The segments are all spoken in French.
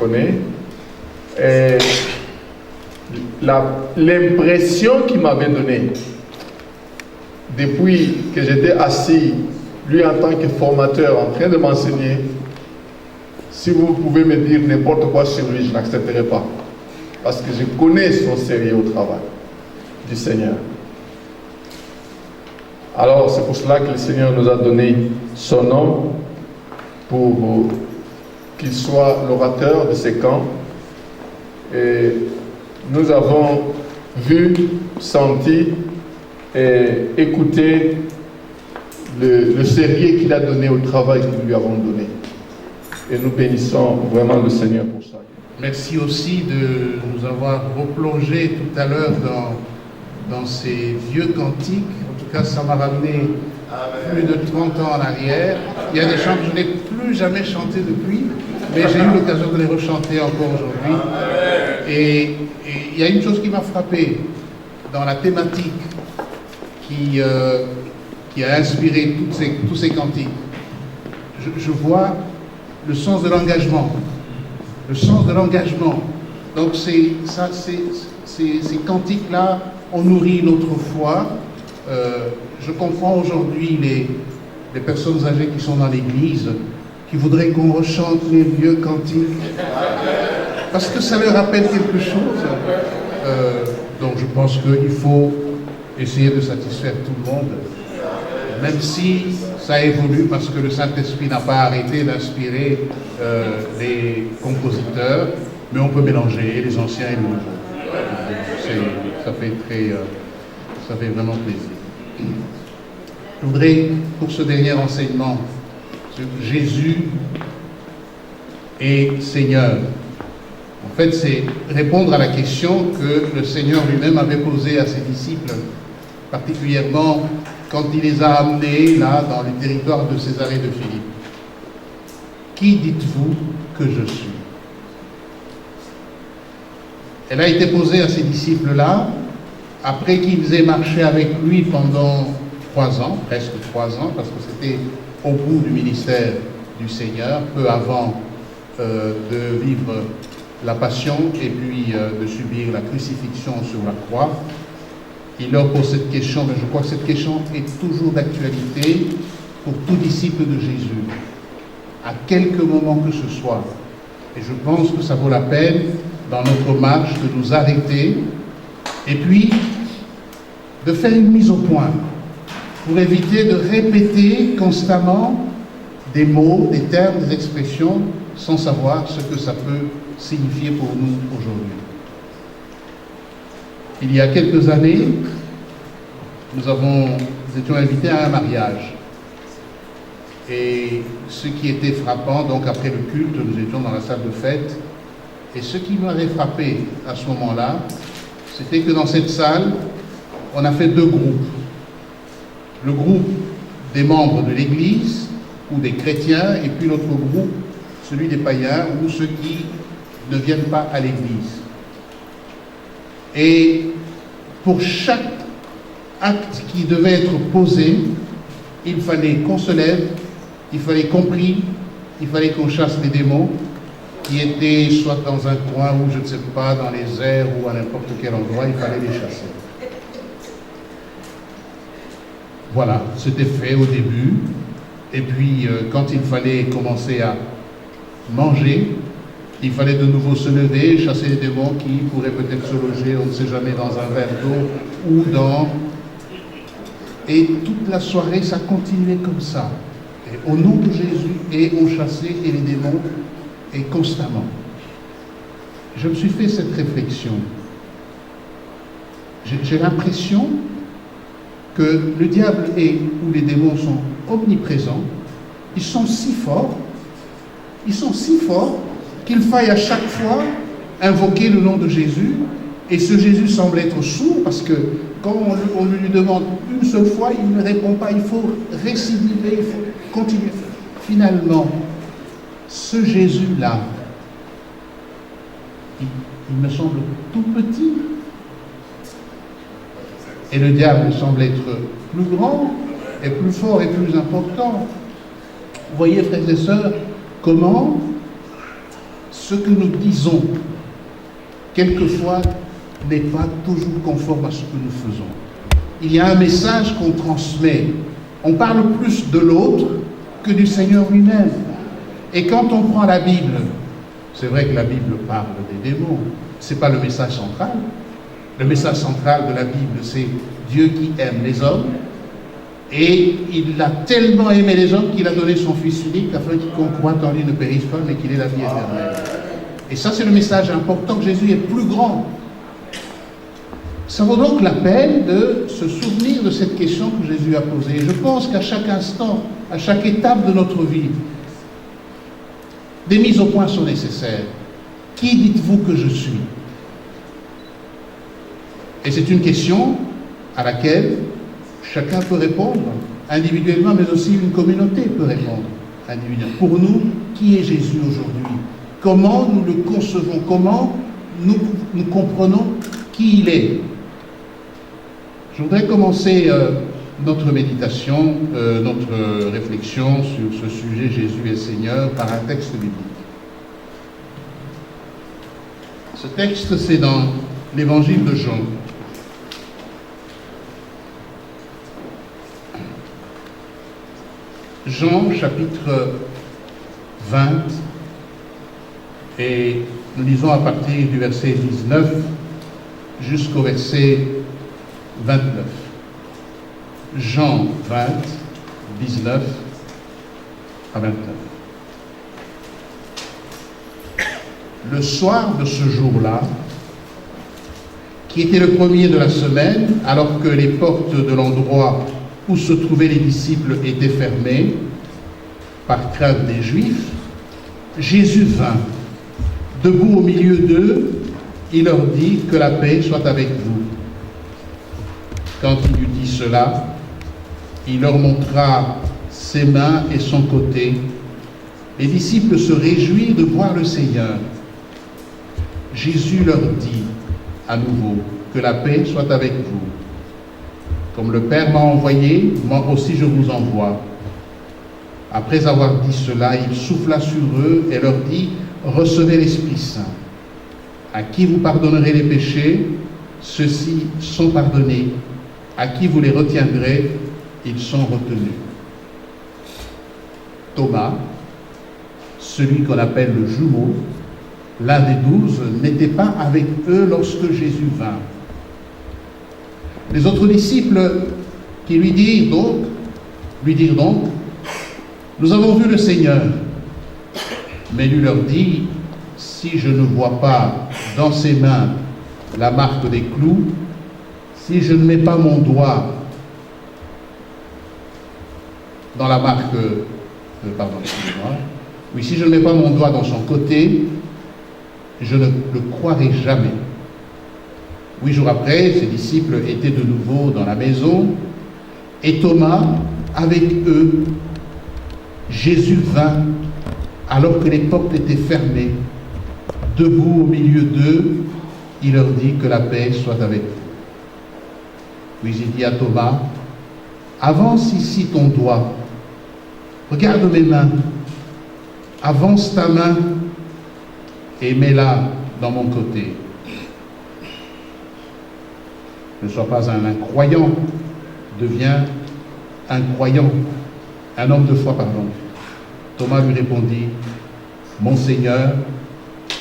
connaît. Et l'impression qu'il m'avait donnée, depuis que j'étais assis, lui en tant que formateur, en train de m'enseigner, si vous pouvez me dire n'importe quoi sur lui, je n'accepterai pas. Parce que je connais son sérieux au travail du Seigneur. Alors c'est pour cela que le Seigneur nous a donné son nom pour qu'il soit l'orateur de ces camps. Et nous avons vu, senti et écouté le sérieux qu'il a donné au travail que nous lui avons donné. Et nous bénissons vraiment le Seigneur pour ça. Merci aussi de nous avoir replongé tout à l'heure dans ces vieux cantiques. En tout cas, ça m'a ramené plus de 30 ans en arrière. Il y a des chants que je n'ai plus jamais chantés depuis, mais j'ai eu l'occasion de les rechanter encore aujourd'hui. Et il y a une chose qui m'a frappé dans la thématique qui a inspiré tous ces cantiques. Je vois le sens de l'engagement. Le sens de l'engagement. Donc ces cantiques-là ont nourri notre foi. Je comprends aujourd'hui les personnes âgées qui sont dans l'église, qui voudraient qu'on rechante les vieux cantiques, parce que ça leur rappelle quelque chose. Donc je pense qu'il faut essayer de satisfaire tout le monde, même si ça évolue, parce que le Saint-Esprit n'a pas arrêté d'inspirer les compositeurs, mais on peut mélanger les anciens et les nouveaux. Ça fait vraiment plaisir. Je voudrais, pour ce dernier enseignement, Jésus est Seigneur. En fait, c'est répondre à la question que le Seigneur lui-même avait posée à ses disciples, particulièrement quand il les a amenés là dans le territoire de Césarée de Philippe. Qui dites-vous que je suis? Elle a été posée à ces disciples-là, après qu'ils aient marché avec lui pendant 3 ans, presque 3 ans, parce que c'était au bout du ministère du Seigneur, peu avant de vivre la passion et puis de subir la crucifixion sur la croix. Il leur pose cette question, mais je crois que cette question est toujours d'actualité pour tout disciple de Jésus, à quelque moment que ce soit. Et je pense que ça vaut la peine, dans notre marche, de nous arrêter et puis de faire une mise au point pour éviter de répéter constamment des mots, des termes, des expressions sans savoir ce que ça peut signifier pour nous aujourd'hui. Il y a quelques années, nous étions invités à un mariage. Et ce qui était frappant, donc après le culte, nous étions dans la salle de fête, et ce qui m'avait frappé à ce moment-là, c'était que dans cette salle, on a fait 2 groupes. Le groupe des membres de l'Église, ou des chrétiens, et puis l'autre groupe, celui des païens, ou ceux qui ne viennent pas à l'Église. Et pour chaque acte qui devait être posé, il fallait qu'on se lève, il fallait qu'on prie, il fallait qu'on chasse les démons qui étaient soit dans un coin ou je ne sais pas, dans les airs ou à n'importe quel endroit, il fallait les chasser. Voilà, c'était fait au début. Et puis, quand il fallait commencer à manger, il fallait de nouveau se lever, chasser les démons qui pourraient peut-être se loger, on ne sait jamais, dans un verre d'eau ou dans... Et toute la soirée, ça continuait comme ça. Et au nom de Jésus, et on chassait et les démons, et constamment. Je me suis fait cette réflexion. J'ai l'impression que le diable ou les démons sont omniprésents. Ils sont si forts qu'il faille à chaque fois invoquer le nom de Jésus, et ce Jésus semble être sourd, parce que quand on lui demande une seule fois, il ne répond pas, il faut récidiver, il faut continuer. Finalement, ce Jésus-là, il me semble tout petit, et le diable semble être plus grand, et plus fort, et plus important. Vous voyez, frères et sœurs, comment ce que nous disons, quelquefois, n'est pas toujours conforme à ce que nous faisons. Il y a un message qu'on transmet. On parle plus de l'autre que du Seigneur lui-même. Et quand on prend la Bible, c'est vrai que la Bible parle des démons. Ce n'est pas le message central. Le message central de la Bible, c'est Dieu qui aime les hommes. Et il a tellement aimé les hommes qu'il a donné son Fils unique afin quiconque croit en lui ne périsse pas, mais qu'il ait la vie éternelle. Et ça, c'est le message important, que Jésus est plus grand. Ça vaut donc la peine de se souvenir de cette question que Jésus a posée. Je pense qu'à chaque instant, à chaque étape de notre vie, des mises au point sont nécessaires. Qui dites-vous que je suis? Et c'est une question à laquelle chacun peut répondre individuellement, mais aussi une communauté peut répondre individuellement. Pour nous, qui est Jésus aujourd'hui? Comment nous le concevons? Comment nous comprenons qui il est? Je voudrais commencer notre méditation, notre réflexion sur ce sujet Jésus est Seigneur par un texte biblique. Ce texte, c'est dans l'évangile de Jean. Jean, chapitre 20, et nous lisons à partir du verset 19 jusqu'au verset 29. Jean 20, 19 à 29. Le soir de ce jour-là, qui était le premier de la semaine, alors que les portes de l'endroit où se trouvaient les disciples étaient fermées, par crainte des Juifs, Jésus vint. Debout au milieu d'eux, il leur dit que la paix soit avec vous. Quand il eut dit cela, il leur montra ses mains et son côté. Les disciples se réjouirent de voir le Seigneur. Jésus leur dit à nouveau que la paix soit avec vous. Comme le Père m'a envoyé, moi aussi je vous envoie. Après avoir dit cela, il souffla sur eux et leur dit: recevez l'Esprit Saint. À qui vous pardonnerez les péchés, ceux-ci sont pardonnés. À qui vous les retiendrez, ils sont retenus. Thomas, celui qu'on appelle le jumeau, l'un des 12, n'était pas avec eux lorsque Jésus vint. Les autres disciples qui lui dirent donc, nous avons vu le Seigneur. Mais lui leur dit, si je ne vois pas dans ses mains la marque des clous, si je ne mets pas mon doigt dans la marque, si je ne mets pas mon doigt dans son côté, je ne le croirai jamais. 8 jours après, ses disciples étaient de nouveau dans la maison, et Thomas avec eux. Jésus vint, alors que les portes étaient fermées. Debout au milieu d'eux, il leur dit que la paix soit avec vous. Puis il dit à Thomas, avance ici ton doigt, regarde mes mains, avance ta main et mets-la dans mon côté. Ne sois pas un incroyant, deviens un croyant, un homme de foi, pardon. Thomas lui répondit, mon Seigneur,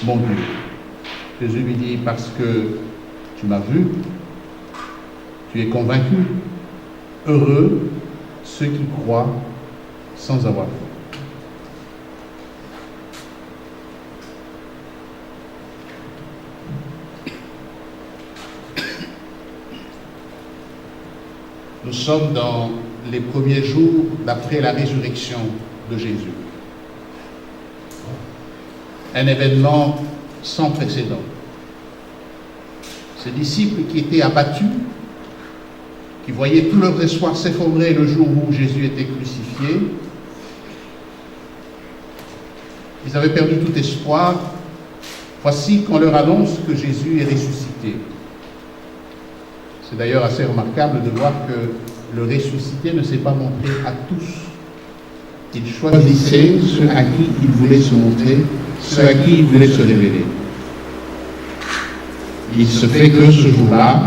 mon Dieu. Jésus lui dit, parce que tu m'as vu, tu es convaincu. Heureux ceux qui croient sans avoir vu. Nous sommes dans les premiers jours d'après la résurrection de Jésus. Un événement sans précédent. Ces disciples qui étaient abattus, qui voyaient tout leur espoir s'effondrer le jour où Jésus était crucifié, ils avaient perdu tout espoir. Voici qu'on leur annonce que Jésus est ressuscité. C'est d'ailleurs assez remarquable de voir que le ressuscité ne s'est pas montré à tous. Il choisissait ceux à qui il voulait se montrer ceux à qui il voulait se révéler. Il se fait que ce jour-là,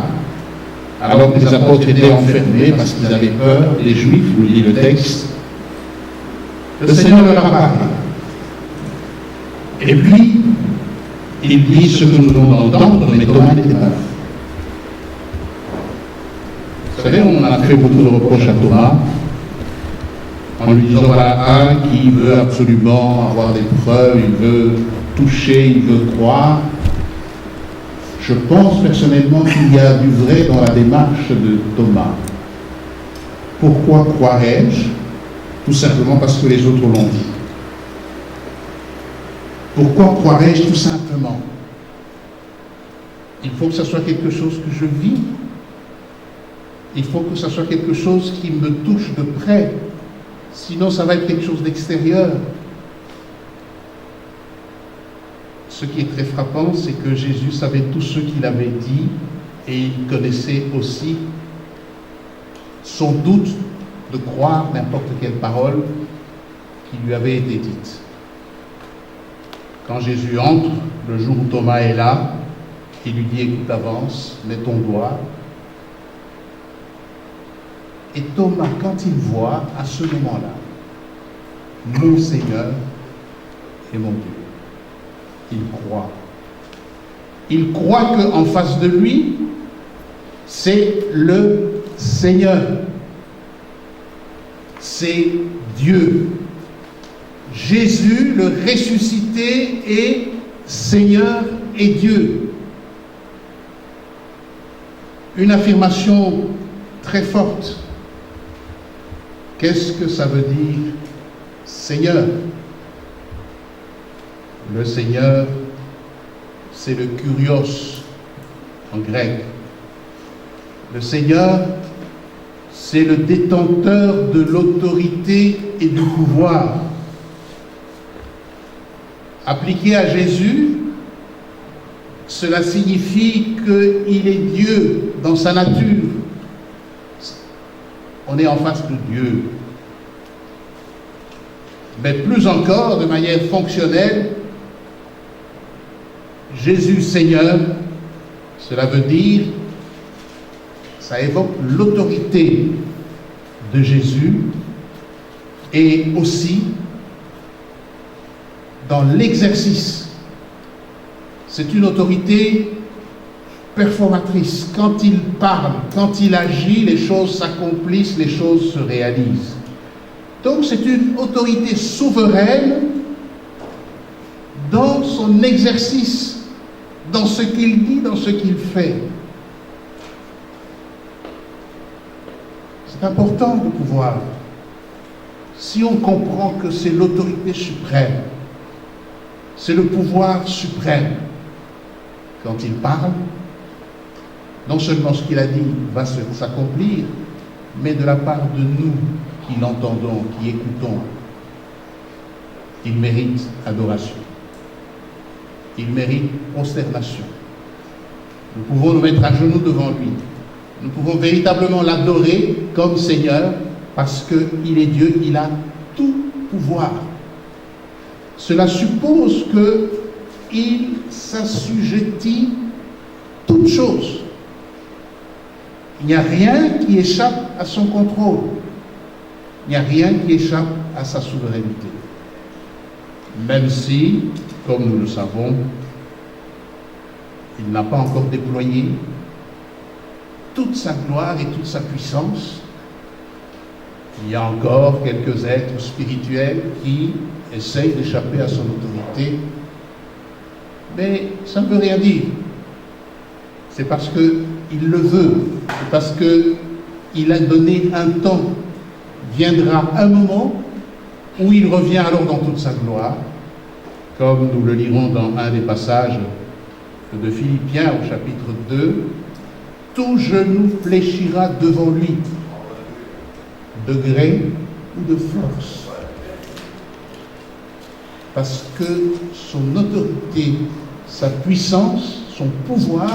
alors que les apôtres étaient enfermés parce qu'ils avaient peur, les Juifs, nous dit le texte, le Seigneur leur apparaît. Et puis, il dit ce que nous venons d'entendre, mais Thomas n'était pas là. Vous savez, on a fait beaucoup de reproches à Thomas, en lui disant, voilà, un qui veut absolument avoir des preuves, il veut toucher, il veut croire. Je pense personnellement qu'il y a du vrai dans la démarche de Thomas. Pourquoi croirais-je? Tout simplement parce que les autres l'ont dit. Pourquoi croirais-je? Tout simplement. Il faut que ce soit quelque chose que je vis. Il faut que ce soit quelque chose qui me touche de près. Sinon, ça va être quelque chose d'extérieur. Ce qui est très frappant, c'est que Jésus savait tout ce qu'il avait dit et il connaissait aussi son doute de croire n'importe quelle parole qui lui avait été dite. Quand Jésus entre, le jour où Thomas est là, il lui dit, écoute, avance, mets ton doigt. Et Thomas, quand il voit, à ce moment-là, mon Seigneur et mon Dieu, il croit. Il croit qu'en face de lui, c'est le Seigneur. C'est Dieu. Jésus, le ressuscité, est Seigneur et Dieu. Une affirmation très forte. Qu'est-ce que ça veut dire, Seigneur? Le Seigneur, c'est le kurios en grec. Le Seigneur, c'est le détenteur de l'autorité et du pouvoir. Appliqué à Jésus, cela signifie qu'il est Dieu dans sa nature. On est en face de Dieu. Mais plus encore, de manière fonctionnelle, Jésus Seigneur, cela veut dire, ça évoque l'autorité de Jésus et aussi dans l'exercice. C'est une autorité performatrice. Quand il parle, quand il agit, les choses s'accomplissent, les choses se réalisent. Donc c'est une autorité souveraine dans son exercice, dans ce qu'il dit, dans ce qu'il fait. C'est important de pouvoir, si on comprend que c'est l'autorité suprême, c'est le pouvoir suprême, quand il parle, non seulement ce qu'il a dit va s'accomplir, mais de la part de nous qui l'entendons, qui écoutons, il mérite adoration. Il mérite prosternation. Nous pouvons nous mettre à genoux devant lui. Nous pouvons véritablement l'adorer comme Seigneur parce qu'il est Dieu, il a tout pouvoir. Cela suppose qu'il s'assujettit toutes choses. Il n'y a rien qui échappe à son contrôle. Il n'y a rien qui échappe à sa souveraineté. Même si, comme nous le savons, il n'a pas encore déployé toute sa gloire et toute sa puissance. Il y a encore quelques êtres spirituels qui essayent d'échapper à son autorité. Mais ça ne veut rien dire. C'est parce qu'il le veut. C'est parce qu'il a donné un temps. Viendra un moment où il revient alors dans toute sa gloire, comme nous le lirons dans un des passages de Philippiens au chapitre 2, tout genou fléchira devant lui, de gré ou de force, parce que son autorité, sa puissance, son pouvoir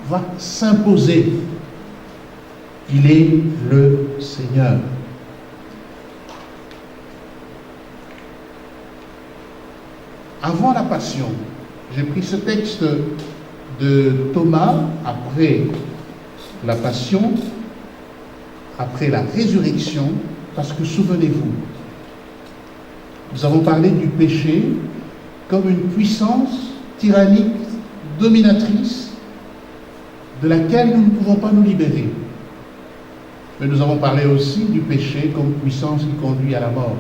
va s'imposer. Il est le Seigneur. avant la Passion. J'ai pris ce texte de Thomas après la Passion, après la résurrection, parce que souvenez-vous, nous avons parlé du péché comme une puissance tyrannique, dominatrice, de laquelle nous ne pouvons pas nous libérer. Mais nous avons parlé aussi du péché comme puissance qui conduit à la mort.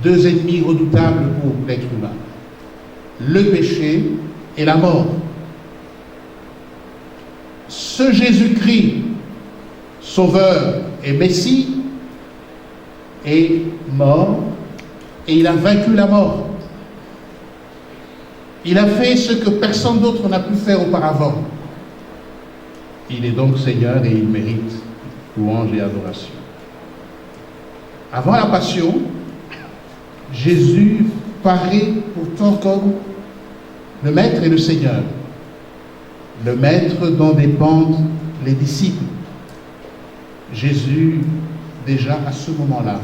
Deux ennemis redoutables pour l'être humain. Le péché et la mort. Ce Jésus-Christ, Sauveur et Messie, est mort et il a vaincu la mort. Il a fait ce que personne d'autre n'a pu faire auparavant. Il est donc Seigneur et il mérite louange et adoration. Avant la Passion, Jésus paraît pourtant comme le Maître et le Seigneur. Le Maître dont dépendent les disciples. Jésus, déjà à ce moment-là,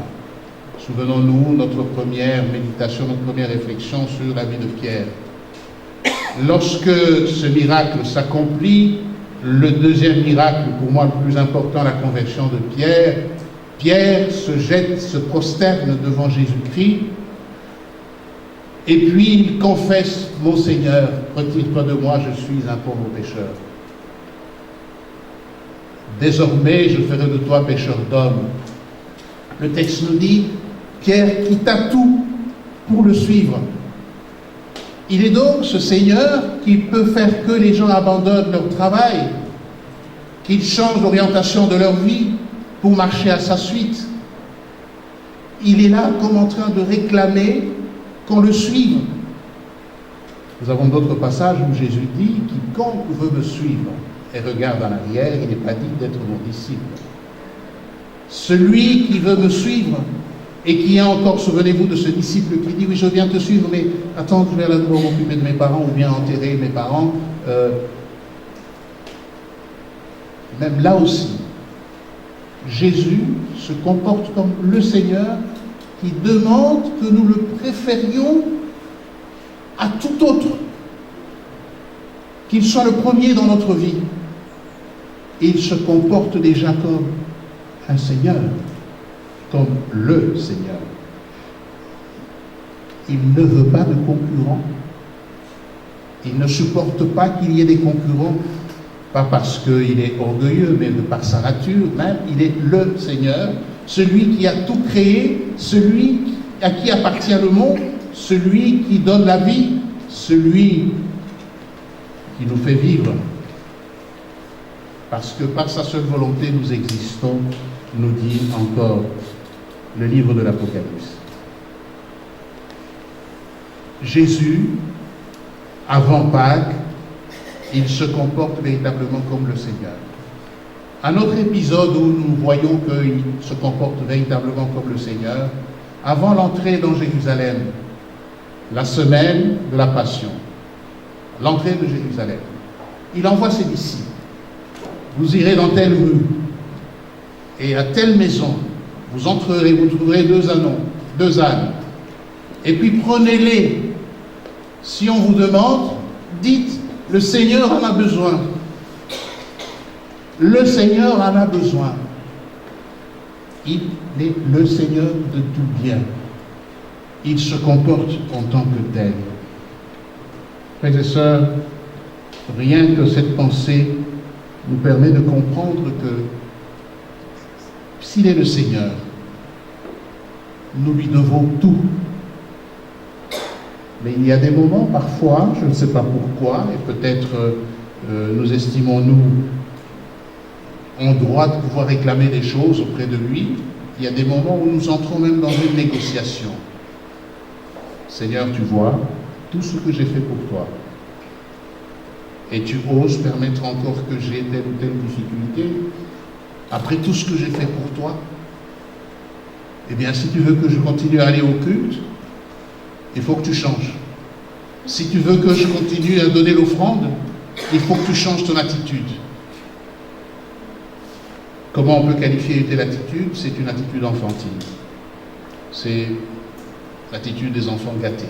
souvenons-nous notre première méditation, notre première réflexion sur la vie de Pierre. Lorsque ce miracle s'accomplit, le deuxième miracle, pour moi le plus important, la conversion de Pierre, Pierre se jette, se prosterne devant Jésus-Christ, et puis il confesse, mon Seigneur, retire-toi de moi, je suis un pauvre pécheur. Désormais, je ferai de toi pécheur d'hommes. Le texte nous dit, Pierre quitta tout pour le suivre. Il est donc ce Seigneur qui peut faire que les gens abandonnent leur travail, qu'ils changent l'orientation de leur vie pour marcher à sa suite. Il est là comme en train de réclamer qu'on le suive. Nous avons d'autres passages où Jésus dit, quiconque veut me suivre et regarde en arrière, il n'est pas dit d'être mon disciple. Celui qui veut me suivre et qui est encore, souvenez-vous de ce disciple qui dit, oui, je viens te suivre, mais attends, je vais aller m'occuper de mes parents ou bien enterrer mes parents. Même là aussi, Jésus se comporte comme le Seigneur qui demande que nous le préférions à tout autre, qu'il soit le premier dans notre vie. Il se comporte déjà comme un Seigneur, comme le Seigneur. Il ne veut pas de concurrents. Il ne supporte pas qu'il y ait des concurrents, pas parce qu'il est orgueilleux, mais de par sa nature même. Il est le Seigneur, celui qui a tout créé, celui à qui appartient le monde, celui qui donne la vie, celui qui nous fait vivre. Parce que par sa seule volonté nous existons, nous dit encore le livre de l'Apocalypse. Jésus, avant Pâques, il se comporte véritablement comme le Seigneur. Un autre épisode où nous voyons qu'il se comporte véritablement comme le Seigneur, avant l'entrée dans Jérusalem, la semaine de la Passion, l'entrée de Jérusalem, il envoie ses disciples. Vous irez dans telle rue et à telle maison, vous entrerez, vous trouverez deux ânes, et puis prenez-les. Si on vous demande, dites, le Seigneur en a besoin. Le Seigneur en a besoin. Il est le Seigneur de tout bien. Il se comporte en tant que tel. Frères et sœurs, rien que cette pensée nous permet de comprendre que s'il est le Seigneur, nous lui devons tout. Mais il y a des moments, parfois, je ne sais pas pourquoi, et peut-être nous estimons, nous, en droit de pouvoir réclamer des choses auprès de lui. Il y a des moments où nous entrons même dans une négociation. Seigneur, tu vois tout ce que j'ai fait pour toi. Et tu oses permettre encore que j'ai telle ou telle difficulté après tout ce que j'ai fait pour toi. Eh bien, si tu veux que je continue à aller au culte, il faut que tu changes. Si tu veux que je continue à donner l'offrande, il faut que tu changes ton attitude. Comment on peut qualifier une telle attitude? C'est une attitude enfantine. C'est l'attitude des enfants gâtés.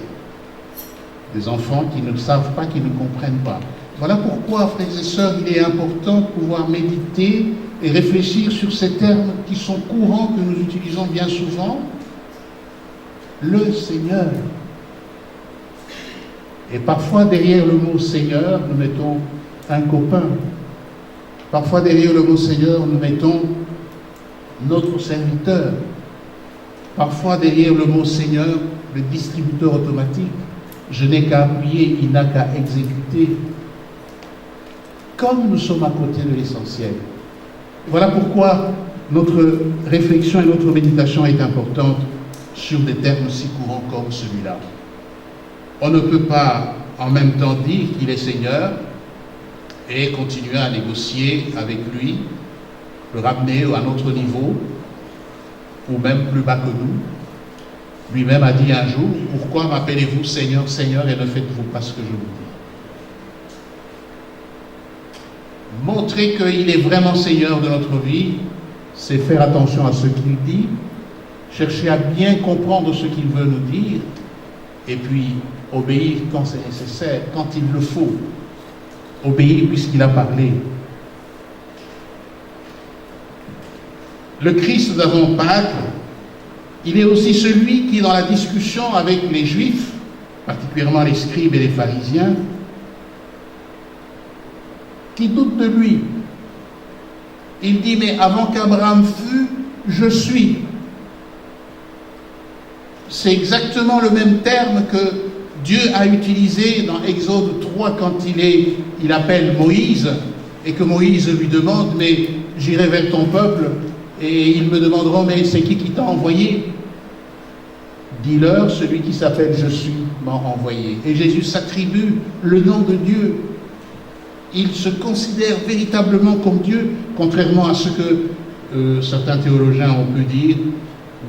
Des enfants qui ne savent pas, qui ne comprennent pas. Voilà pourquoi, frères et sœurs, il est important de pouvoir méditer et réfléchir sur ces termes qui sont courants, que nous utilisons bien souvent. Le Seigneur. Et parfois, derrière le mot Seigneur, nous mettons un copain. Parfois, derrière le mot Seigneur, nous mettons notre serviteur. Parfois, derrière le mot Seigneur, le distributeur automatique. Je n'ai qu'à appuyer, il n'a qu'à exécuter. Comme nous sommes à côté de l'essentiel. Voilà pourquoi notre réflexion et notre méditation est importante sur des termes si courants comme celui-là. On ne peut pas en même temps dire qu'il est Seigneur et continuer à négocier avec lui, le ramener à notre niveau, ou même plus bas que nous. Lui-même a dit un jour, pourquoi m'appelez-vous Seigneur, Seigneur, et ne faites-vous pas ce que je vous dis? Montrer qu'il est vraiment Seigneur de notre vie, c'est faire attention à ce qu'il dit, chercher à bien comprendre ce qu'il veut nous dire, et puis obéir quand c'est nécessaire, quand il le faut. Obéir puisqu'il a parlé. Le Christ d'avant Pâques, il est aussi celui qui, dans la discussion avec les Juifs, particulièrement les scribes et les pharisiens, qui doutent de lui. Il dit, mais avant qu'Abraham fût, je suis. C'est exactement le même terme que Dieu a utilisé dans Exode 3 quand il appelle Moïse et que Moïse lui demande, mais j'irai vers ton peuple et ils me demanderont, mais c'est qui t'a envoyé? Dis-leur, celui qui s'appelle Je suis m'a envoyé. Et Jésus s'attribue le nom de Dieu. Il se considère véritablement comme Dieu, contrairement à ce que certains théologiens ont pu dire.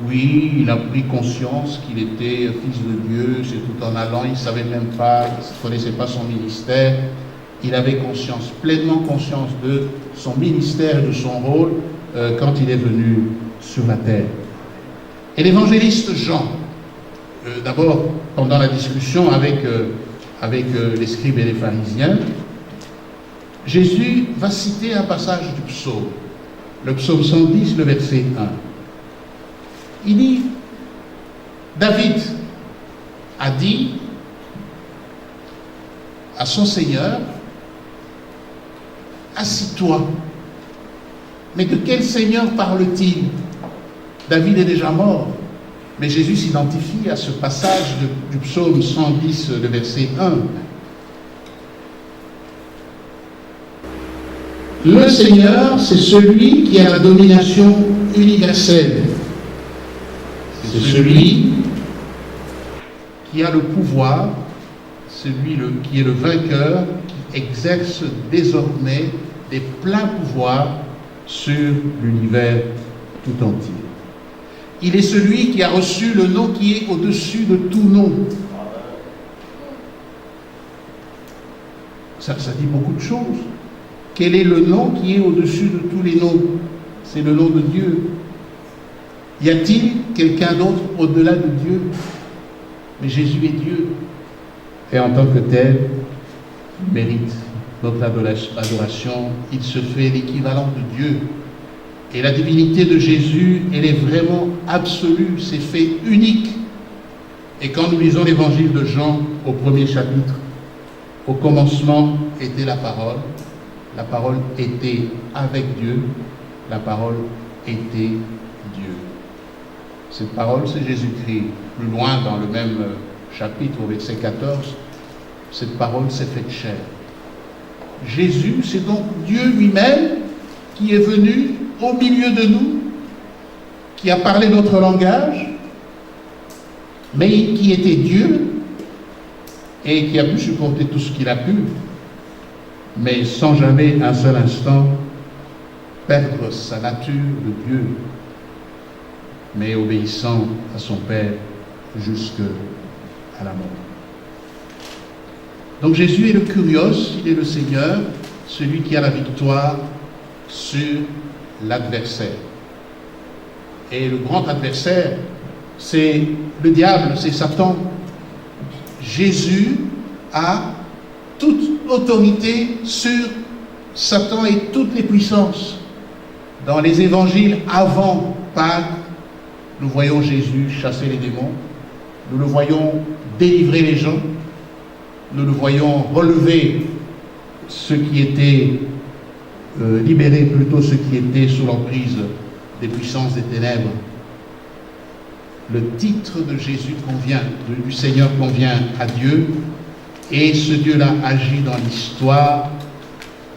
Oui, il a pris conscience qu'il était fils de Dieu, c'est tout en allant, il ne savait même pas, il ne connaissait pas son ministère. Il avait conscience, pleinement conscience de son ministère et de son rôle quand il est venu sur la terre. Et l'évangéliste Jean, d'abord, pendant la discussion avec les scribes et les pharisiens, Jésus va citer un passage du psaume, le psaume 110, le verset 1. Il dit, David a dit à son Seigneur, assis-toi. Mais de quel Seigneur parle-t-il? David est déjà mort. Mais Jésus s'identifie à ce passage du psaume 110, le verset 1. Le Seigneur, c'est celui qui a la domination universelle. C'est celui qui a le pouvoir, celui qui est le vainqueur, qui exerce désormais des pleins pouvoirs sur l'univers tout entier. Il est celui qui a reçu le nom qui est au-dessus de tout nom. Ça dit beaucoup de choses. Quel est le nom qui est au-dessus de tous les noms? C'est le nom de Dieu. Y a-t-il quelqu'un d'autre au-delà de Dieu? Mais Jésus est Dieu. Et en tant que tel, il mérite notre adoration. Il se fait l'équivalent de Dieu. Et la divinité de Jésus, elle est vraiment absolue. C'est fait unique. Et quand nous lisons l'évangile de Jean au premier chapitre, au commencement était la parole était avec Dieu, la parole était Dieu. Cette parole, c'est Jésus-Christ. Plus loin, dans le même chapitre, au verset 14, cette parole s'est faite chair. Jésus, c'est donc Dieu lui-même qui est venu au milieu de nous, qui a parlé notre langage, mais qui était Dieu et qui a pu supporter tout ce qu'il a pu, mais sans jamais un seul instant perdre sa nature de Dieu, mais obéissant à son Père jusqu'à la mort. Donc Jésus est le Kyrios, il est le Seigneur, celui qui a la victoire sur l'adversaire. Et le grand adversaire, c'est le diable, c'est Satan. Jésus a toute autorité sur Satan et toutes les puissances. Dans les évangiles avant Pâques, nous voyons Jésus chasser les démons, nous le voyons délivrer les gens, nous le voyons relever ceux qui étaient libérer plutôt ceux qui étaient sous l'emprise des puissances des ténèbres. Le titre de Jésus convient, du Seigneur convient à Dieu, et ce Dieu-là agit dans l'histoire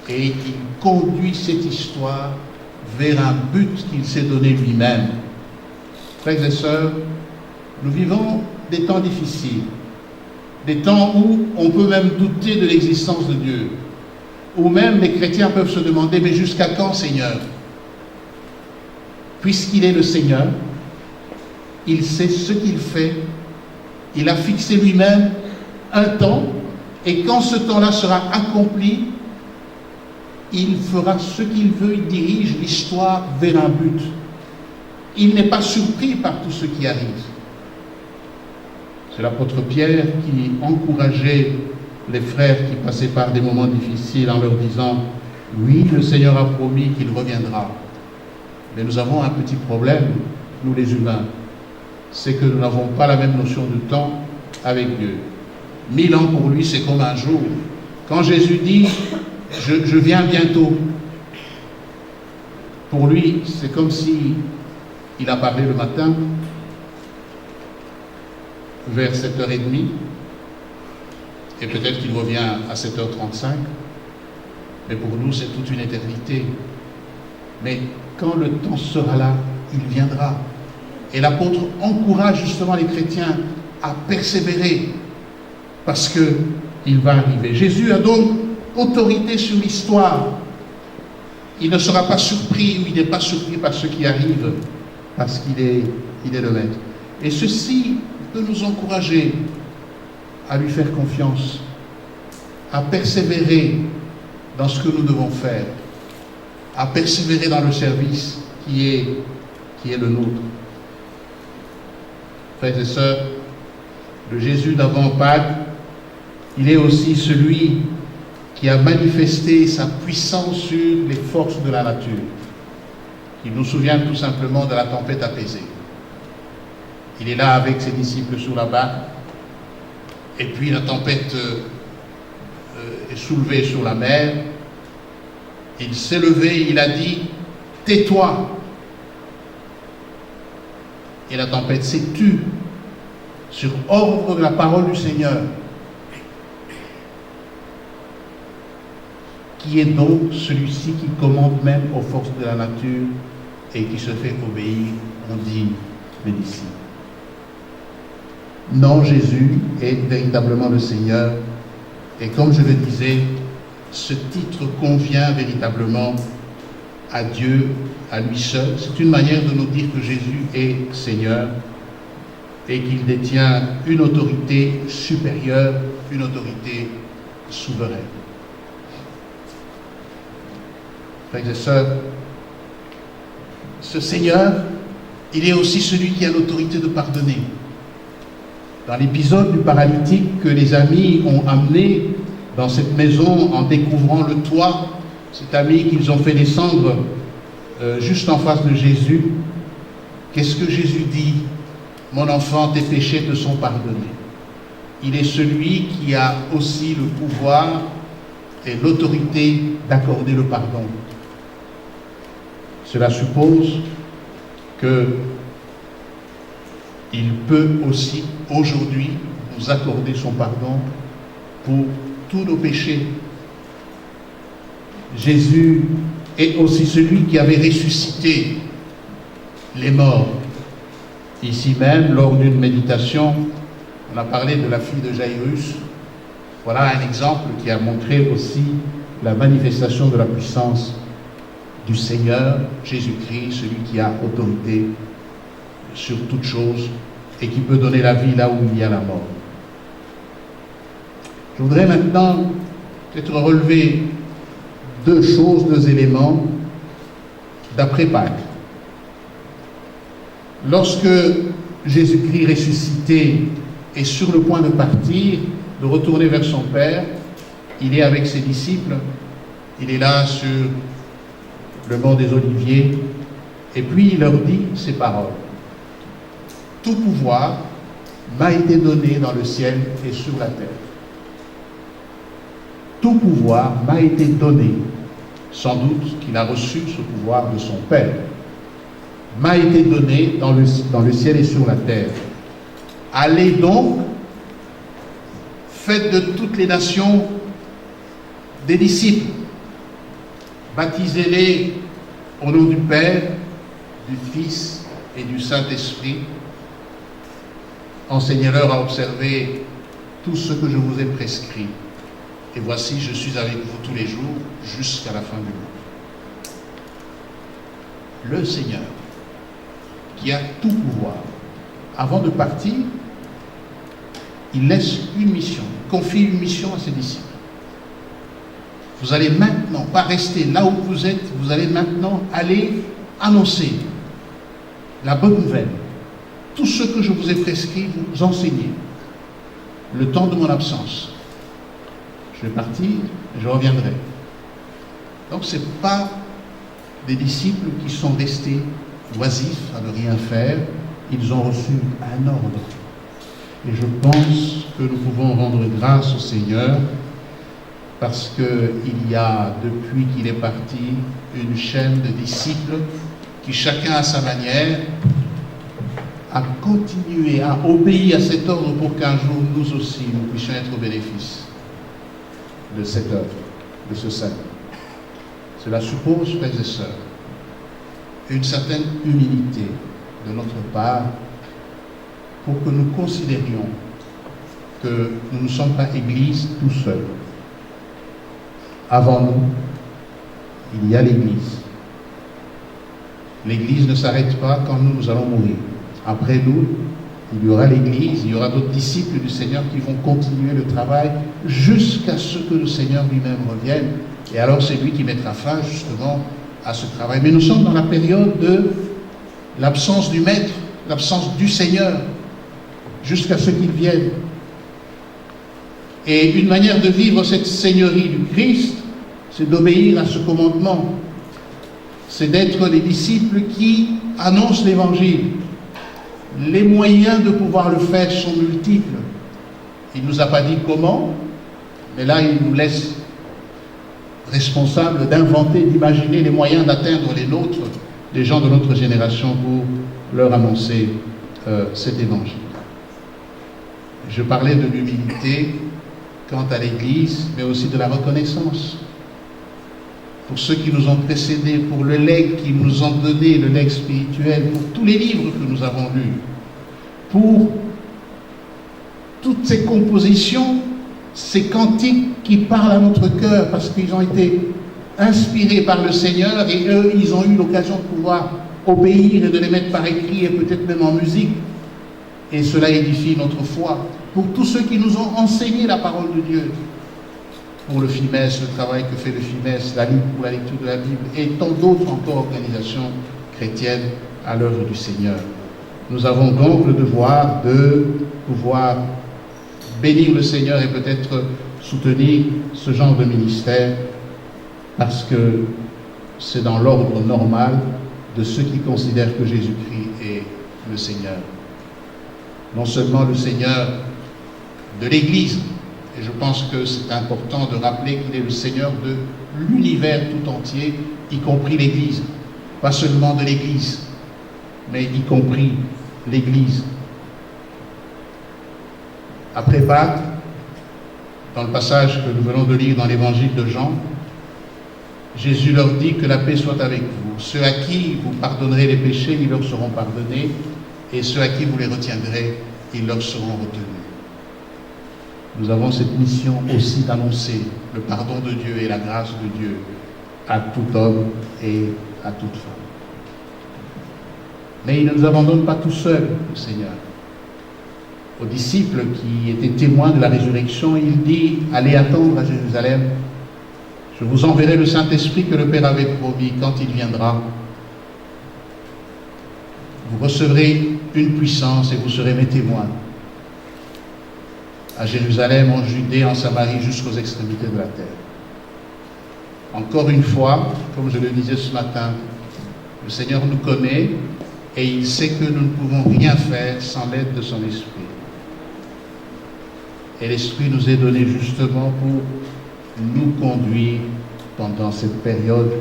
et il conduit cette histoire vers un but qu'il s'est donné lui-même. Frères et sœurs, nous vivons des temps difficiles, des temps où on peut même douter de l'existence de Dieu, où même les chrétiens peuvent se demander, mais jusqu'à quand, Seigneur? Puisqu'il est le Seigneur, il sait ce qu'il fait, il a fixé lui-même un temps, et quand ce temps-là sera accompli, il fera ce qu'il veut, il dirige l'histoire vers un but. Il n'est pas surpris par tout ce qui arrive. C'est l'apôtre Pierre qui encourageait les frères qui passaient par des moments difficiles en leur disant « Oui, le Seigneur a promis qu'il reviendra. Mais nous avons un petit problème, nous les humains. C'est que nous n'avons pas la même notion de temps avec Dieu. 1000 ans pour lui, c'est comme un jour. Quand Jésus dit « Je viens bientôt », pour lui, c'est comme si il a parlé le matin, vers 7h30, et peut-être qu'il revient à 7h35, mais pour nous, c'est toute une éternité. Mais quand le temps sera là, il viendra. Et l'apôtre encourage justement les chrétiens à persévérer, parce qu'il va arriver. Jésus a donc autorité sur l'histoire. Il ne sera pas surpris, ou il n'est pas surpris par ce qui arrive, parce qu'il est le maître. Et ceci peut nous encourager à lui faire confiance, à persévérer dans ce que nous devons faire, à persévérer dans le service qui est le nôtre. Frères et sœurs, le Jésus d'avant Pâques, il est aussi celui qui a manifesté sa puissance sur les forces de la nature. Il nous souvient tout simplement de la tempête apaisée. Il est là avec ses disciples sur la barque, et puis la tempête est soulevée sur la mer. Il s'est levé, il a dit « Tais-toi !» Et la tempête s'est tue sur ordre de la parole du Seigneur, qui est donc celui-ci qui commande même aux forces de la nature et qui se fait obéir, on dit, les disciples. Non, Jésus est véritablement le Seigneur, et comme je le disais, ce titre convient véritablement à Dieu, à lui seul. C'est une manière de nous dire que Jésus est Seigneur et qu'il détient une autorité supérieure, une autorité souveraine. Frères et sœurs, ce Seigneur, il est aussi celui qui a l'autorité de pardonner. Dans l'épisode du paralytique que les amis ont amené dans cette maison en découvrant le toit, cet ami qu'ils ont fait descendre juste en face de Jésus, qu'est-ce que Jésus dit? Mon enfant, tes péchés te sont pardonnés. Il est celui qui a aussi le pouvoir et l'autorité d'accorder le pardon. Cela suppose qu'il peut aussi aujourd'hui nous accorder son pardon pour tous nos péchés. Jésus est aussi celui qui avait ressuscité les morts. Ici même, lors d'une méditation, on a parlé de la fille de Jairus. Voilà un exemple qui a montré aussi la manifestation de la puissance du Seigneur Jésus-Christ, celui qui a autorité sur toute chose et qui peut donner la vie là où il y a la mort. Je voudrais maintenant peut-être relever deux choses, deux éléments d'après Pâques. Lorsque Jésus-Christ ressuscité est sur le point de partir, de retourner vers son Père. Il est avec ses disciples, il est là sur le mont des Oliviers, et puis il leur dit ces paroles. Tout pouvoir m'a été donné dans le ciel et sur la terre. Tout pouvoir m'a été donné. Sans doute qu'il a reçu ce pouvoir de son Père. M'a été donné dans le ciel et sur la terre. Allez donc, faites de toutes les nations des disciples. Baptisez-les au nom du Père, du Fils et du Saint-Esprit. Enseignez-leur à observer tout ce que je vous ai prescrit. Et voici, je suis avec vous tous les jours jusqu'à la fin du monde. Le Seigneur, qui a tout pouvoir, avant de partir, il laisse une mission, confie une mission à ses disciples. Vous allez maintenant, pas rester là où vous êtes, vous allez maintenant aller annoncer la bonne nouvelle. Tout ce que je vous ai prescrit, vous enseignez. Le temps de mon absence. Je vais partir, je reviendrai. Donc ce n'est pas des disciples qui sont restés oisifs à ne rien faire. Ils ont reçu un ordre. Et je pense que nous pouvons rendre grâce au Seigneur parce qu'il y a, depuis qu'il est parti, une chaîne de disciples qui, chacun à sa manière, a continué à obéir à cet ordre pour qu'un jour, nous aussi, nous puissions être au bénéfice de cette œuvre, de ce salut. Cela suppose, frères et sœurs, une certaine humilité de notre part pour que nous considérions que nous ne sommes pas Église tout seuls. Avant nous, il y a l'Église. L'Église ne s'arrête pas quand nous allons mourir. Après nous, il y aura l'Église, il y aura d'autres disciples du Seigneur qui vont continuer le travail jusqu'à ce que le Seigneur lui-même revienne. Et alors c'est lui qui mettra fin justement à ce travail. Mais nous sommes dans la période de l'absence du Maître, l'absence du Seigneur, jusqu'à ce qu'il vienne. Et une manière de vivre cette seigneurie du Christ, c'est d'obéir à ce commandement. C'est d'être les disciples qui annoncent l'Évangile. Les moyens de pouvoir le faire sont multiples. Il ne nous a pas dit comment, mais là il nous laisse responsables d'inventer, d'imaginer les moyens d'atteindre les nôtres, les gens de notre génération, pour leur annoncer cet Évangile. Je parlais de l'humilité quant à l'Église, mais aussi de la reconnaissance. Pour ceux qui nous ont précédés, pour le legs qu'ils nous ont donné, le legs spirituel, pour tous les livres que nous avons lus, pour toutes ces compositions, ces cantiques qui parlent à notre cœur, parce qu'ils ont été inspirés par le Seigneur, et eux, ils ont eu l'occasion de pouvoir obéir et de les mettre par écrit, et peut-être même en musique, et cela édifie notre foi. Pour tous ceux qui nous ont enseigné la parole de Dieu, pour le FIMES, le travail que fait le FIMES, la Ligue pour la lecture de la Bible, et tant d'autres encore organisations chrétiennes à l'œuvre du Seigneur. Nous avons donc le devoir de pouvoir bénir le Seigneur et peut-être soutenir ce genre de ministère, parce que c'est dans l'ordre normal de ceux qui considèrent que Jésus-Christ est le Seigneur. Non seulement le Seigneur de l'Église, et je pense que c'est important de rappeler qu'il est le Seigneur de l'univers tout entier, y compris l'Église. Pas seulement de l'Église, mais y compris l'Église. Après Pâques, dans le passage que nous venons de lire dans l'Évangile de Jean, Jésus leur dit que la paix soit avec vous. Ceux à qui vous pardonnerez les péchés, ils leur seront pardonnés, et ceux à qui vous les retiendrez, ils leur seront retenus. Nous avons cette mission aussi d'annoncer le pardon de Dieu et la grâce de Dieu à tout homme et à toute femme. Mais il ne nous abandonne pas tout seul, le Seigneur. Aux disciples qui étaient témoins de la résurrection, il dit « Allez attendre à Jérusalem, je vous enverrai le Saint-Esprit que le Père avait promis quand il viendra. Vous recevrez une puissance et vous serez mes témoins. À Jérusalem, en Judée, en Samarie, jusqu'aux extrémités de la terre. Encore une fois, comme je le disais ce matin, le Seigneur nous connaît et il sait que nous ne pouvons rien faire sans l'aide de son Esprit. Et l'Esprit nous est donné justement pour nous conduire pendant cette période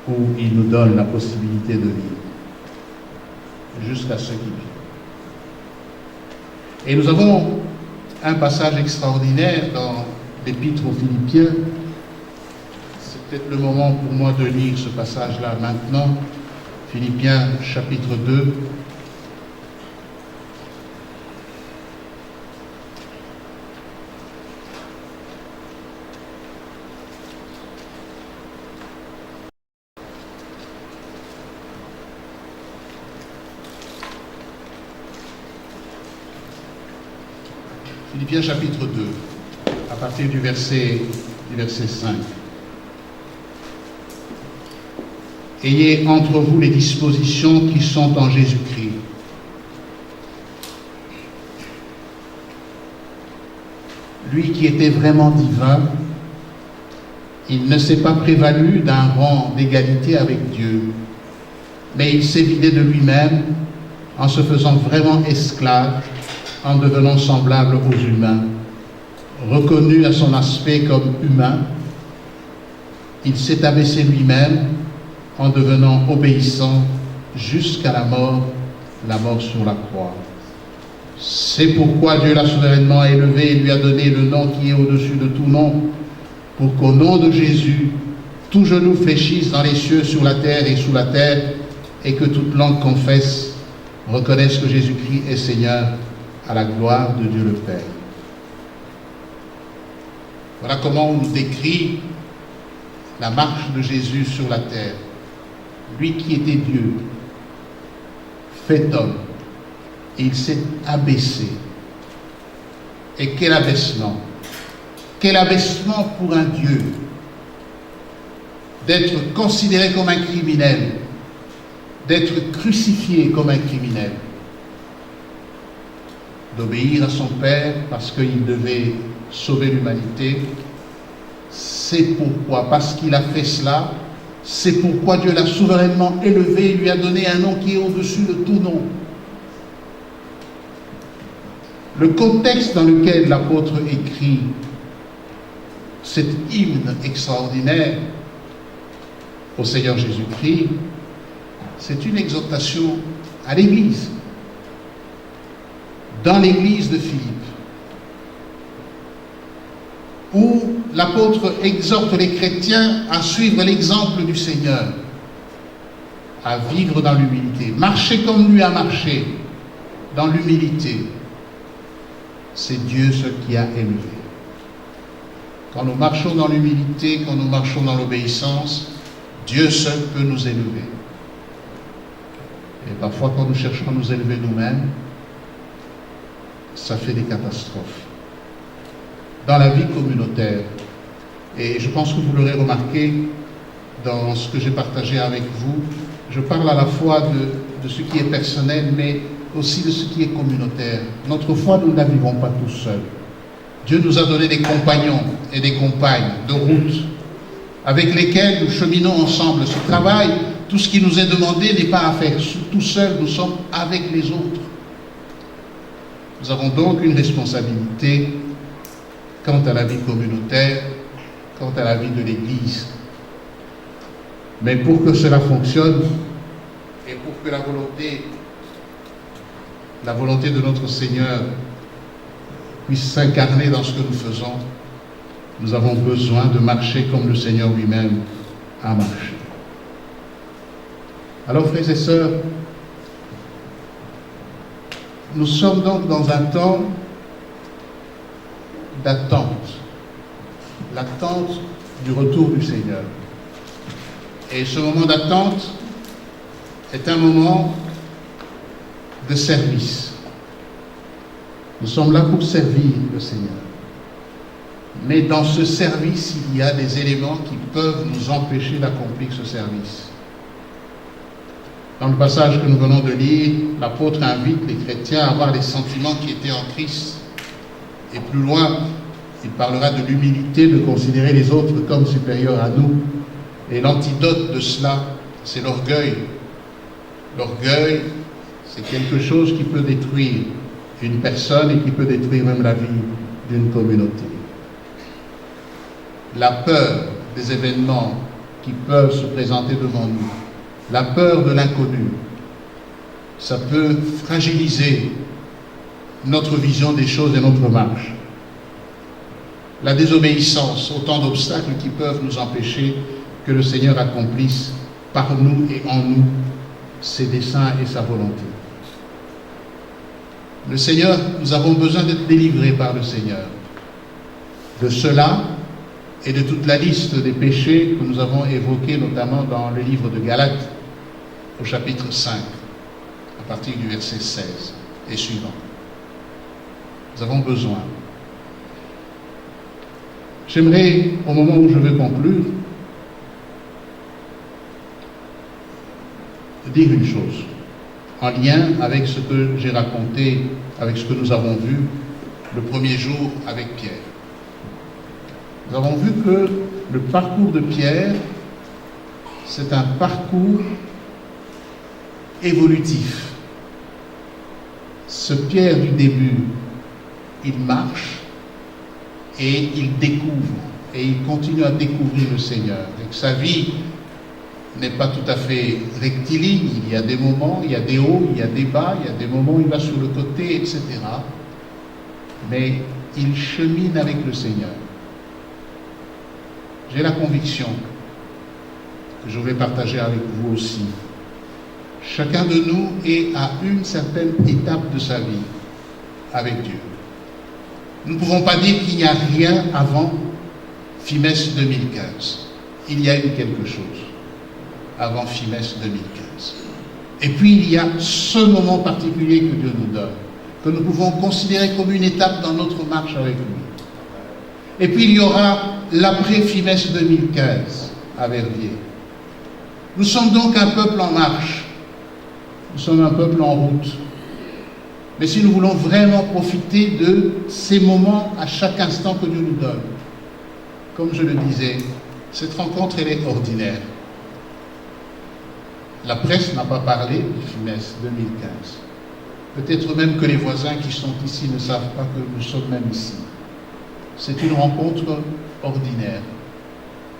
où il nous donne la possibilité de vivre, jusqu'à ce qu'il vienne. Et nous avons un passage extraordinaire dans l'Épître aux Philippiens. C'est peut-être le moment pour moi de lire ce passage-là maintenant. Philippiens chapitre 2. Philippiens chapitre 2, à partir du verset 5. Ayez entre vous les dispositions qui sont en Jésus-Christ. Lui qui était vraiment divin, il ne s'est pas prévalu d'un rang d'égalité avec Dieu, mais il s'est vidé de lui-même en se faisant vraiment esclave, en devenant semblable aux humains. Reconnu à son aspect comme humain, il s'est abaissé lui-même en devenant obéissant jusqu'à la mort sur la croix. C'est pourquoi Dieu l'a souverainement élevé et lui a donné le nom qui est au-dessus de tout nom, pour qu'au nom de Jésus, tout genou fléchisse dans les cieux, sur la terre et sous la terre, et que toute langue confesse, reconnaisse que Jésus-Christ est Seigneur, à la gloire de Dieu le Père. Voilà comment on nous décrit la marche de Jésus sur la terre. Lui qui était Dieu, fait homme, et il s'est abaissé. Et quel abaissement! Quel abaissement pour un Dieu d'être considéré comme un criminel, d'être crucifié comme un criminel, d'obéir à son Père parce qu'il devait sauver l'humanité. C'est pourquoi, parce qu'il a fait cela, c'est pourquoi Dieu l'a souverainement élevé et lui a donné un nom qui est au-dessus de tout nom. Le contexte dans lequel l'apôtre écrit cet hymne extraordinaire au Seigneur Jésus-Christ, c'est une exhortation à l'Église. Dans l'église de Philippe, où l'apôtre exhorte les chrétiens à suivre l'exemple du Seigneur, à vivre dans l'humilité, marcher comme lui a marché, dans l'humilité. C'est Dieu ce qui a élevé. Quand nous marchons dans l'humilité, quand nous marchons dans l'obéissance, Dieu seul peut nous élever. Et parfois, quand nous cherchons à nous élever nous-mêmes, ça fait des catastrophes. Dans la vie communautaire, et je pense que vous l'aurez remarqué dans ce que j'ai partagé avec vous, je parle à la fois de ce qui est personnel, mais aussi de ce qui est communautaire. Notre foi, nous ne la vivons pas tous seuls. Dieu nous a donné des compagnons et des compagnes de route avec lesquels nous cheminons ensemble ce travail. Tout ce qui nous est demandé n'est pas à faire tout seul, nous sommes avec les autres. Nous avons donc une responsabilité quant à la vie communautaire, quant à la vie de l'Église. Mais pour que cela fonctionne, et pour que la volonté de notre Seigneur puisse s'incarner dans ce que nous faisons, nous avons besoin de marcher comme le Seigneur lui-même a marché. Alors, frères et sœurs, nous sommes donc dans un temps d'attente, l'attente du retour du Seigneur. Et ce moment d'attente est un moment de service. Nous sommes là pour servir le Seigneur. Mais dans ce service, il y a des éléments qui peuvent nous empêcher d'accomplir ce service. Dans le passage que nous venons de lire, l'apôtre invite les chrétiens à avoir les sentiments qui étaient en Christ. Et plus loin, il parlera de l'humilité, de considérer les autres comme supérieurs à nous. Et l'antidote de cela, c'est l'orgueil. L'orgueil, c'est quelque chose qui peut détruire une personne et qui peut détruire même la vie d'une communauté. La peur des événements qui peuvent se présenter devant nous, la peur de l'inconnu, ça peut fragiliser notre vision des choses et notre marche. La désobéissance, autant d'obstacles qui peuvent nous empêcher que le Seigneur accomplisse par nous et en nous ses desseins et sa volonté. Le Seigneur, nous avons besoin d'être délivrés par le Seigneur de cela et de toute la liste des péchés que nous avons évoqués, notamment dans le livre de Galates, au chapitre 5, à partir du verset 16 et suivant. Nous avons besoin. J'aimerais, au moment où je vais conclure, dire une chose en lien avec ce que j'ai raconté, avec ce que nous avons vu le premier jour avec Pierre. Nous avons vu que le parcours de Pierre, c'est un parcours évolutif. Ce Pierre du début, il marche et il découvre, et il continue à découvrir le Seigneur. Et que sa vie n'est pas tout à fait rectiligne, il y a des moments, il y a des hauts, il y a des bas, il y a des moments où il va sur le côté, etc. Mais il chemine avec le Seigneur. J'ai la conviction que je vais partager avec vous aussi. Chacun de nous est à une certaine étape de sa vie avec Dieu. Nous ne pouvons pas dire qu'il n'y a rien avant Fimès 2015. Il y a eu quelque chose avant Fimès 2015. Et puis il y a ce moment particulier que Dieu nous donne, que nous pouvons considérer comme une étape dans notre marche avec lui. Et puis il y aura l'après-Fimès 2015 à Verviers. Nous sommes donc un peuple en marche. Nous sommes un peuple en route. Mais si nous voulons vraiment profiter de ces moments à chaque instant que Dieu nous donne, comme je le disais, cette rencontre, elle est ordinaire. La presse n'a pas parlé du Fimès 2015. Peut-être même que les voisins qui sont ici ne savent pas que nous sommes même ici. C'est une rencontre ordinaire.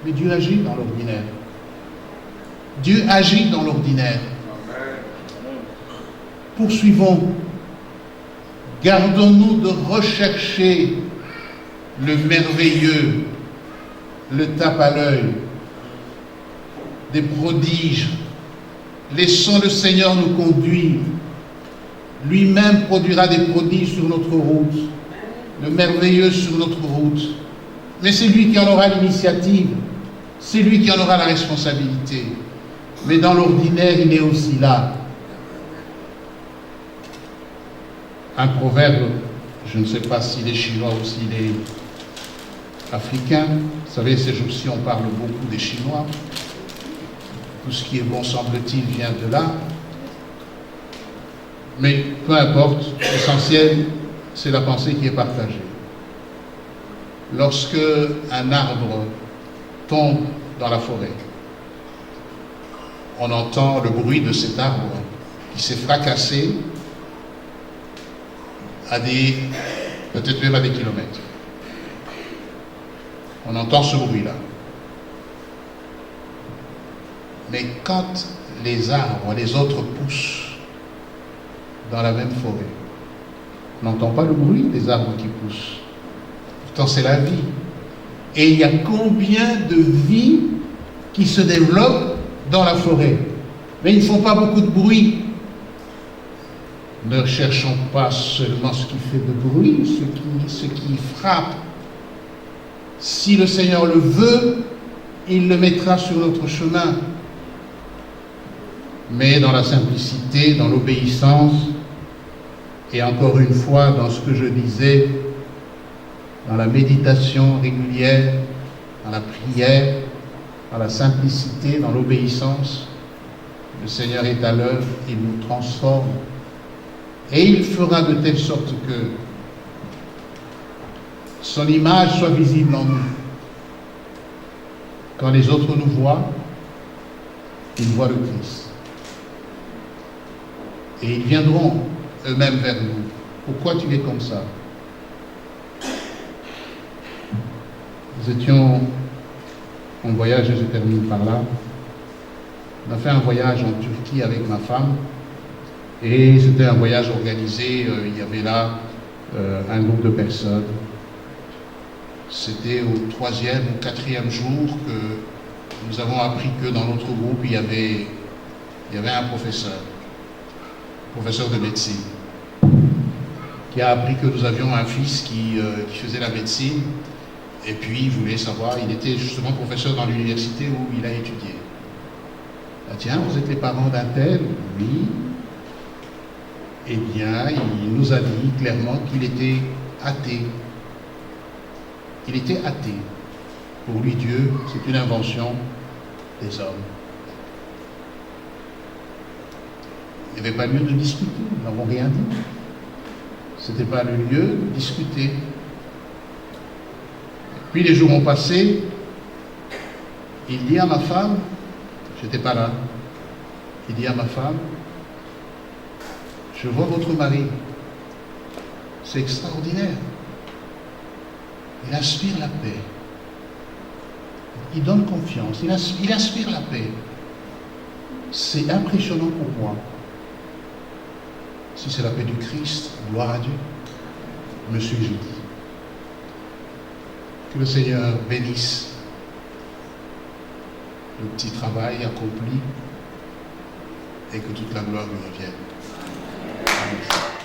Mais Dieu agit dans l'ordinaire. Dieu agit dans l'ordinaire. Poursuivons. Gardons-nous de rechercher le merveilleux, le tape à l'œil, des prodiges. Laissons le Seigneur nous conduire. Lui-même produira des prodiges sur notre route, le merveilleux sur notre route. Mais c'est lui qui en aura l'initiative, c'est lui qui en aura la responsabilité. Mais dans l'ordinaire, il est aussi là. Un proverbe, je ne sais pas s'il est chinois ou s'il est africain. Vous savez, ces jours-ci, on parle beaucoup des Chinois. Tout ce qui est bon, semble-t-il, vient de là. Mais peu importe, l'essentiel, c'est la pensée qui est partagée. Lorsque un arbre tombe dans la forêt, on entend le bruit de cet arbre qui s'est fracassé à peut-être même à des kilomètres. On entend ce bruit-là. Mais quand les arbres, les autres poussent dans la même forêt, on n'entend pas le bruit des arbres qui poussent. Pourtant, c'est la vie. Et il y a combien de vies qui se développent dans la forêt? Mais ils ne font pas beaucoup de bruit. Ne cherchons pas seulement ce qui fait de bruit, ce qui frappe. Si le Seigneur le veut, il le mettra sur notre chemin. Mais dans la simplicité, dans l'obéissance, et encore une fois, dans ce que je disais, dans la méditation régulière, dans la prière, dans la simplicité, dans l'obéissance, Le Seigneur est à l'œuvre, il nous transforme et il fera de telle sorte que son image soit visible en nous. Quand les autres nous voient, ils voient le Christ. Et ils viendront eux-mêmes vers nous. Pourquoi tu es comme ça? Nous étions en voyage, et je termine par là. On a fait un voyage en Turquie avec ma femme. Et c'était un voyage organisé. Il y avait là un groupe de personnes. C'était au 3e ou 4e jour que nous avons appris que dans notre groupe, il y avait un professeur de médecine, qui a appris que nous avions un fils qui faisait la médecine, et puis il voulait savoir, il était justement professeur dans l'université où il a étudié. Ah, tiens, vous êtes les parents d'un tel? Oui. Eh bien, il nous a dit clairement qu'il était athée. Il était athée. Pour lui, Dieu, c'est une invention des hommes. Il n'y avait pas lieu de discuter, nous n'avons rien dit. Ce n'était pas le lieu de discuter. Puis les jours ont passé, il dit à ma femme, j'étais pas là, il dit à ma femme, je vois votre mari, c'est extraordinaire. Il aspire la paix. Il donne confiance. Il aspire la paix. C'est impressionnant pour moi. Si c'est la paix du Christ, gloire à Dieu. Me suis-je dit. Que le Seigneur bénisse le petit travail accompli et que toute la gloire lui revienne. Amen.